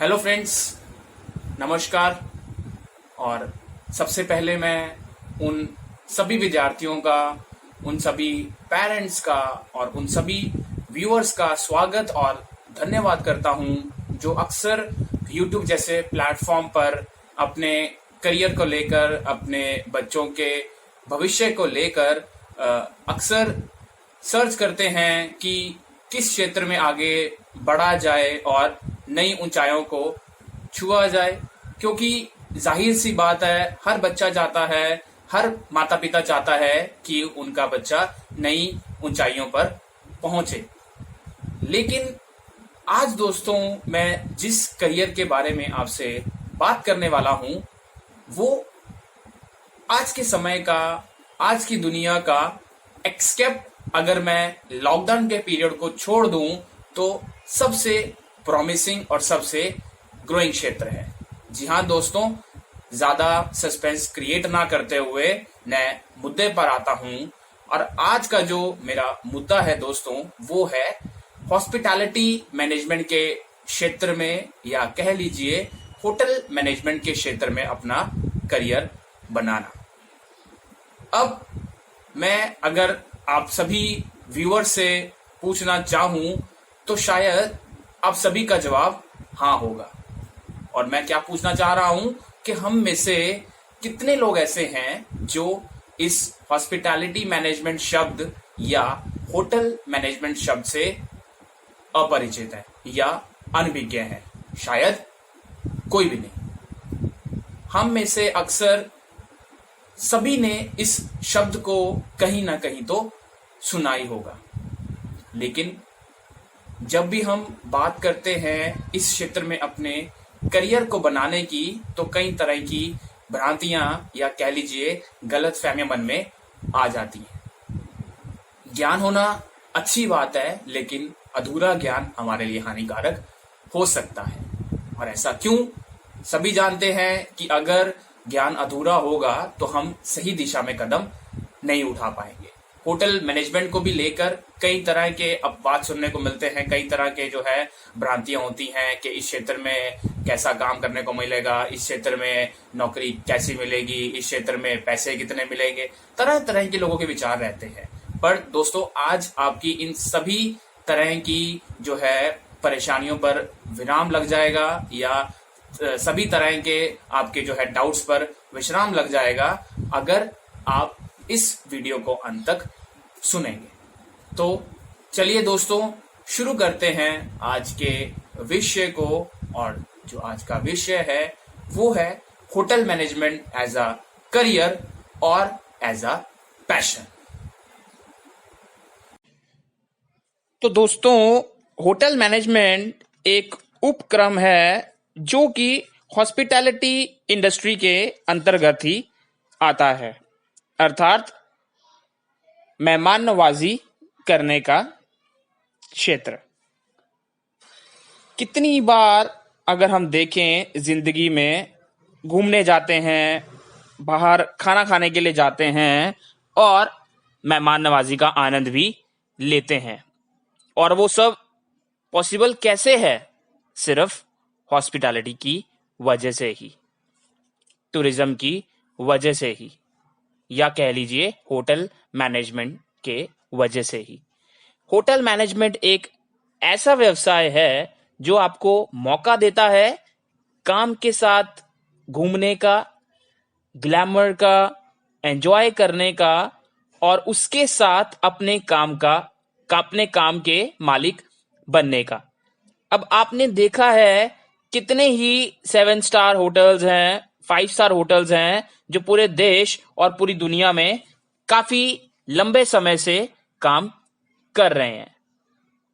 Hello friends, नमस्कार। और सबसे पहले मैं उन सभी विद्यार्थियों का, उन सभी पेरेंट्स का और उन सभी व्यूअर्स का स्वागत और धन्यवाद करता हूं जो अक्सर YouTube जैसे प्लेटफॉर्म पर अपने करियर को लेकर, अपने बच्चों के भविष्य को लेकर अक्सर सर्च करते हैं कि किस क्षेत्र में आगे बढ़ा जाए और नई ऊंचाइयों को छुआ जाए। क्योंकि जाहिर सी बात है, हर बच्चा चाहता है, हर माता पिता चाहता है कि उनका बच्चा नई ऊंचाइयों पर पहुंचे। लेकिन आज दोस्तों, मैं जिस करियर के बारे में आपसे बात करने वाला हूं, वो आज के समय का, आज की दुनिया का एक्सकेप अगर मैं लॉकडाउन के पीरियड को छोड़ दूं तो सबसे प्रॉमिसिंग और सबसे ग्रोइंग क्षेत्र है। जी हाँ दोस्तों, ज्यादा सस्पेंस क्रिएट ना करते हुए मैं मुद्दे पर आता हूं। और आज का जो मेरा मुद्दा है दोस्तों, वो है हॉस्पिटैलिटी मैनेजमेंट के क्षेत्र में, या कह लीजिए होटल मैनेजमेंट के क्षेत्र में अपना करियर बनाना। अब मैं अगर आप सभी व्यूअर से पूछना चाहूं तो शायद आप सभी का जवाब हाँ होगा। और मैं क्या पूछना चाह रहा हूं कि हम में से कितने लोग ऐसे हैं जो इस हॉस्पिटैलिटी मैनेजमेंट शब्द या होटल मैनेजमेंट शब्द से अपरिचित है या अनभिज्ञ है। शायद कोई भी नहीं। हम में से अक्सर सभी ने इस शब्द को कहीं ना कहीं तो सुना ही होगा। लेकिन जब भी हम बात करते हैं इस क्षेत्र में अपने करियर को बनाने की, तो कई तरह की भ्रांतियां या कह लीजिए गलतफहमियां मन में आ जाती हैं। ज्ञान होना अच्छी बात है, लेकिन अधूरा ज्ञान हमारे लिए हानिकारक हो सकता है। और ऐसा क्यों? सभी जानते हैं कि अगर ज्ञान अधूरा होगा तो हम सही दिशा में कदम नहीं उठा पाएंगे। होटल मैनेजमेंट को भी लेकर कई तरह के अपवाद सुनने को मिलते हैं, कई तरह के जो है भ्रांतियां होती हैं कि इस क्षेत्र में कैसा काम करने को मिलेगा, इस क्षेत्र में नौकरी कैसी मिलेगी, इस क्षेत्र में पैसे कितने मिलेंगे। तरह तरह के लोगों के विचार रहते हैं। पर दोस्तों, आज आपकी इन सभी तरह की जो है परेशानियों पर विराम लग जाएगा, या सभी तरह के आपके जो है डाउट्स पर विश्राम लग जाएगा अगर आप इस वीडियो को अंत तक सुनेंगे। तो चलिए दोस्तों, शुरू करते हैं आज के विषय को। और जो आज का विषय है वो है hotel management as a career और एज अ पैशन। तो दोस्तों, होटल मैनेजमेंट एक उपक्रम है जो कि हॉस्पिटैलिटी इंडस्ट्री के अंतर्गत ही आता है, अर्थात मेहमान नवाजी करने का क्षेत्र। कितनी बार अगर हम देखें जिंदगी में, घूमने जाते हैं, बाहर खाना खाने के लिए जाते हैं और मेहमान नवाजी का आनंद भी लेते हैं। और वो सब पॉसिबल कैसे है? सिर्फ हॉस्पिटैलिटी की वजह से ही, टूरिज्म की वजह से ही, या कह लीजिए होटल मैनेजमेंट के वजह से ही। होटल मैनेजमेंट एक ऐसा व्यवसाय है जो आपको मौका देता है काम के साथ घूमने का, ग्लैमर का, एंजॉय करने का, और उसके साथ अपने काम के मालिक बनने का। अब आपने देखा है कितने ही 7 स्टार होटल्स हैं, 5 स्टार होटल्स हैं जो पूरे देश और पूरी दुनिया में काफी लंबे समय से काम कर रहे हैं।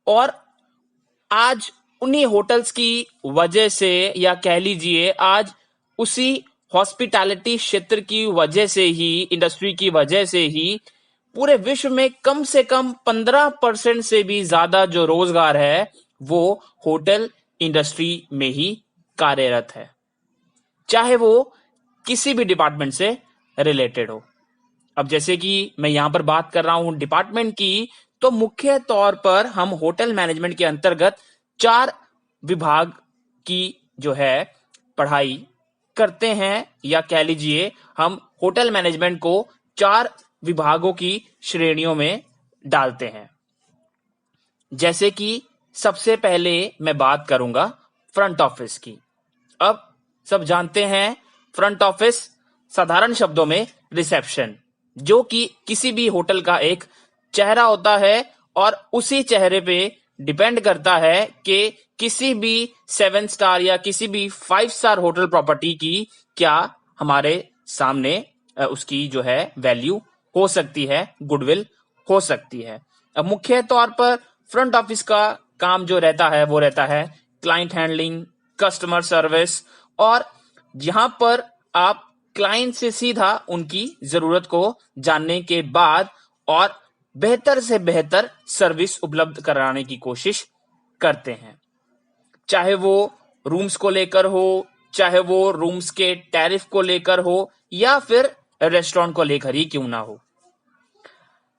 और आज उन्हीं होटल्स की वजह से, या कह लीजिए आज उसी हॉस्पिटैलिटी क्षेत्र की वजह से ही, इंडस्ट्री की वजह से ही पूरे विश्व में कम से कम 15% से भी ज्यादा जो रोजगार है वो होटल इंडस्ट्री में ही कार्यरत है, चाहे वो किसी भी डिपार्टमेंट से रिलेटेड हो। अब जैसे कि मैं यहां पर बात कर रहा हूं डिपार्टमेंट की, तो मुख्य तौर पर हम होटल मैनेजमेंट के अंतर्गत 4 विभाग की जो है पढ़ाई करते हैं, या कह लीजिए हम होटल मैनेजमेंट को 4 विभागों की श्रेणियों में डालते हैं। जैसे कि सबसे पहले मैं बात करूंगा फ्रंट ऑफिस की। अब सब जानते हैं फ्रंट ऑफिस साधारण शब्दों में रिसेप्शन, जो कि किसी भी होटल का एक चेहरा होता है और उसी चेहरे पे डिपेंड करता है कि किसी भी 7 स्टार या किसी भी 5 स्टार होटल प्रॉपर्टी की क्या हमारे सामने उसकी जो है वैल्यू हो सकती है, गुडविल हो सकती है। अब मुख्य तौर पर फ्रंट ऑफिस का काम जो रहता है वो रहता है क्लाइंट हैंडलिंग, कस्टमर सर्विस, और जहां पर आप क्लाइंट से सीधा उनकी जरूरत को जानने के बाद और बेहतर से बेहतर सर्विस उपलब्ध कराने की कोशिश करते हैं, चाहे वो रूम्स को लेकर हो, चाहे वो रूम्स के टैरिफ को लेकर हो, या फिर रेस्टोरेंट को लेकर ही क्यों ना हो।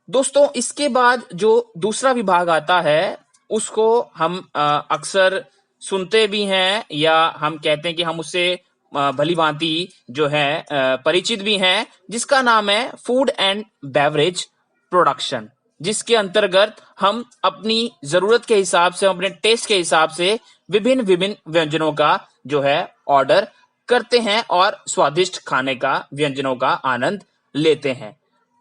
दोस्तों, इसके बाद जो दूसरा विभाग आता है उसको हम अक्सर सुनते भी हैं, या हम कहते हैं कि हम उससे भली भांति जो है परिचित भी हैं, जिसका नाम है फूड एंड बेवरेज प्रोडक्शन, जिसके अंतर्गत हम अपनी जरूरत के हिसाब से, अपने टेस्ट के हिसाब से विभिन्न विभिन्न व्यंजनों का जो है ऑर्डर करते हैं और स्वादिष्ट खाने का, व्यंजनों का आनंद लेते हैं।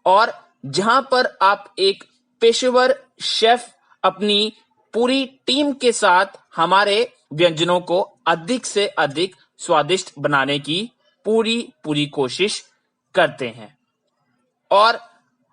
और जहां पर आप एक पेशेवर शेफ अपनी पूरी टीम के साथ हमारे व्यंजनों को अधिक से अधिक स्वादिष्ट बनाने की पूरी कोशिश करते हैं। और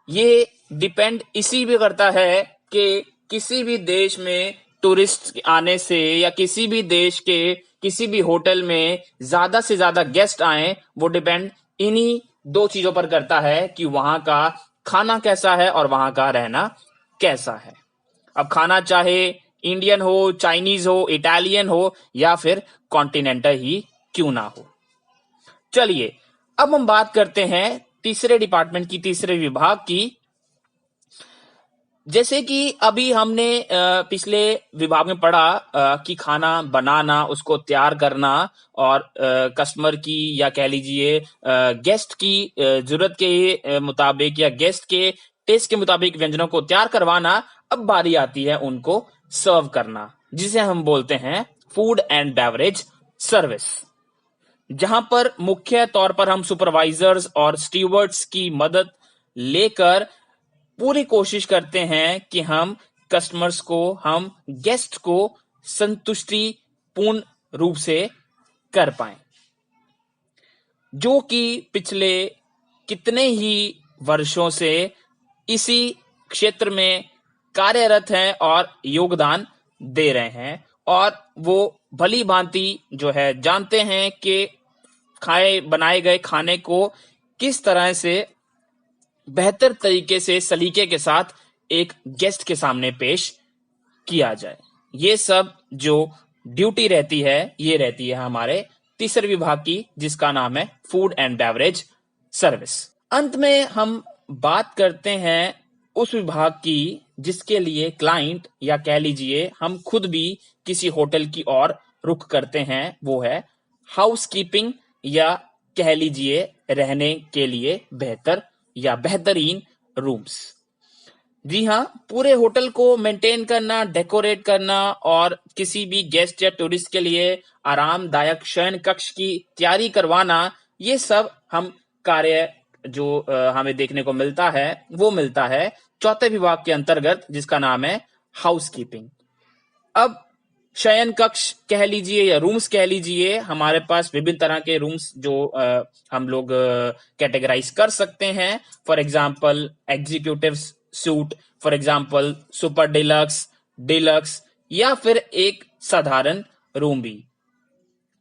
ये डिपेंड इसी भी करता है कि किसी भी देश में टूरिस्ट आने से, या किसी भी देश के किसी भी होटल में ज्यादा से ज्यादा गेस्ट आए, वो डिपेंड इन्हीं 2 चीजों पर करता है कि वहां का खाना कैसा है और वहां का रहना कैसा है। अब खाना चाहे इंडियन हो, चाइनीज हो, इटालियन हो, या फिर कॉन्टिनेंटल ही क्यों ना हो। चलिए अब हम बात करते हैं तीसरे डिपार्टमेंट की, तीसरे विभाग की। जैसे कि अभी हमने पिछले विभाग में पढ़ा कि खाना बनाना, उसको तैयार करना, और कस्टमर की या कह लीजिए गेस्ट की जरूरत के मुताबिक या गेस्ट के टेस्ट के मुताबिक व्यंजनों को तैयार करवाना। अब बारी आती है उनको सर्व करना, जिसे हम बोलते हैं फूड एंड बेवरेज सर्विस, जहां पर मुख्य तौर पर हम सुपरवाइजर्स और स्टीवर्ड्स की मदद लेकर पूरी कोशिश करते हैं कि हम कस्टमर्स को, हम गेस्ट को संतुष्टि पूर्ण रूप से कर पाएं, जो कि पिछले कितने ही वर्षों से इसी क्षेत्र में कार्यरत हैं और योगदान दे रहे हैं, और वो भली भांति जो है जानते हैं कि बनाए गए खाने को किस तरह से बेहतर तरीके से, सलीके के साथ एक गेस्ट के सामने पेश किया जाए। ये सब जो ड्यूटी रहती है, ये रहती है हमारे तीसरे विभाग की, जिसका नाम है फूड एंड बेवरेज सर्विस। अंत में हम बात करते हैं उस विभाग की जिसके लिए क्लाइंट, या कह लीजिए हम खुद भी किसी होटल की ओर रुख करते हैं, वो है हाउसकीपिंग, या कह लीजिए रहने के लिए बेहतर या बेहतरीन रूम्स। जी हाँ, पूरे होटल को मेंटेन करना, डेकोरेट करना, और किसी भी गेस्ट या टूरिस्ट के लिए आरामदायक शयन कक्ष की तैयारी करवाना, ये सब हम कार्य जो हमें देखने को मिलता है, वो मिलता है चौथे विभाग के अंतर्गत, जिसका नाम है हाउसकीपिंग। अब शयन कक्ष कह लीजिए या रूम्स कह लीजिए, हमारे पास विभिन्न तरह के रूम्स जो हम लोग कैटेगराइज कर सकते हैं। For example executive suit, for example super deluxe, deluxe, या फिर एक साधारण रूम भी।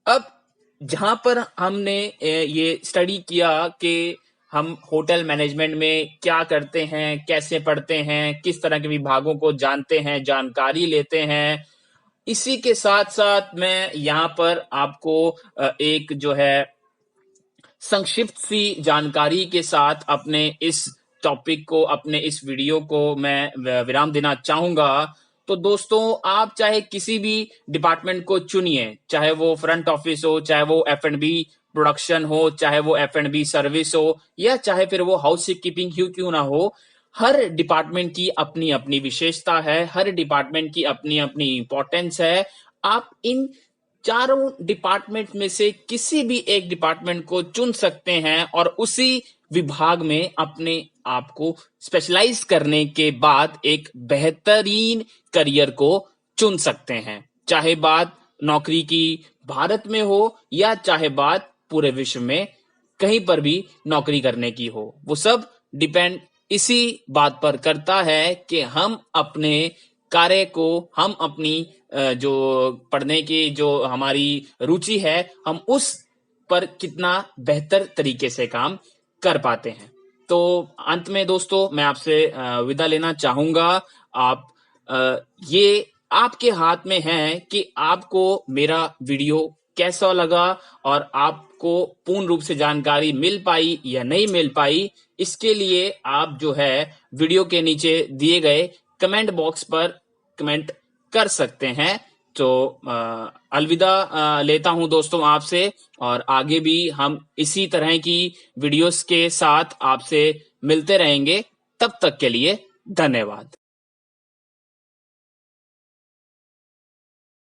अब जहां पर हमने ये स्टडी किया कि हम होटल मैनेजमेंट में क्या करते हैं, कैसे पढ़ते हैं, किस तरह के विभागों को जानते हैं, जानकारी लेते हैं, इसी के साथ साथ मैं यहाँ पर आपको एक जो है संक्षिप्त सी जानकारी के साथ अपने इस टॉपिक को, अपने इस वीडियो को मैं विराम देना चाहूंगा तो दोस्तों आप चाहे किसी भी डिपार्टमेंट को चुनिए, चाहे वो फ्रंट ऑफिस हो, चाहे वो F&B प्रोडक्शन हो, चाहे वो F&B सर्विस हो, या चाहे फिर वो हाउस कीपिंग क्यों ना हो। हर डिपार्टमेंट की अपनी अपनी विशेषता है, हर डिपार्टमेंट की अपनी अपनी इंपॉर्टेंस है। आप इन चारों डिपार्टमेंट में से किसी भी एक डिपार्टमेंट को चुन सकते हैं और उसी विभाग में अपने आप को स्पेशलाइज करने के बाद एक बेहतरीन करियर को चुन सकते हैं। चाहे बात नौकरी की भारत में हो या चाहे बात पूरे विश्व में कहीं पर भी नौकरी करने की हो, वो सब डिपेंड इसी बात पर करता है कि हम अपने कार्य को, हम अपनी जो पढ़ने की जो हमारी रुचि है, हम उस पर कितना बेहतर तरीके से काम कर पाते हैं। तो अंत में दोस्तों मैं आपसे विदा लेना चाहूंगा। आप ये आपके हाथ में है कि आपको मेरा वीडियो कैसा लगा और आपको पूर्ण रूप से जानकारी मिल पाई या नहीं मिल पाई। इसके लिए आप जो है वीडियो के नीचे दिए गए कमेंट बॉक्स पर कमेंट कर सकते हैं। तो अलविदा लेता हूं दोस्तों आपसे, और आगे भी हम इसी तरह की वीडियोस के साथ आपसे मिलते रहेंगे। तब तक के लिए धन्यवाद।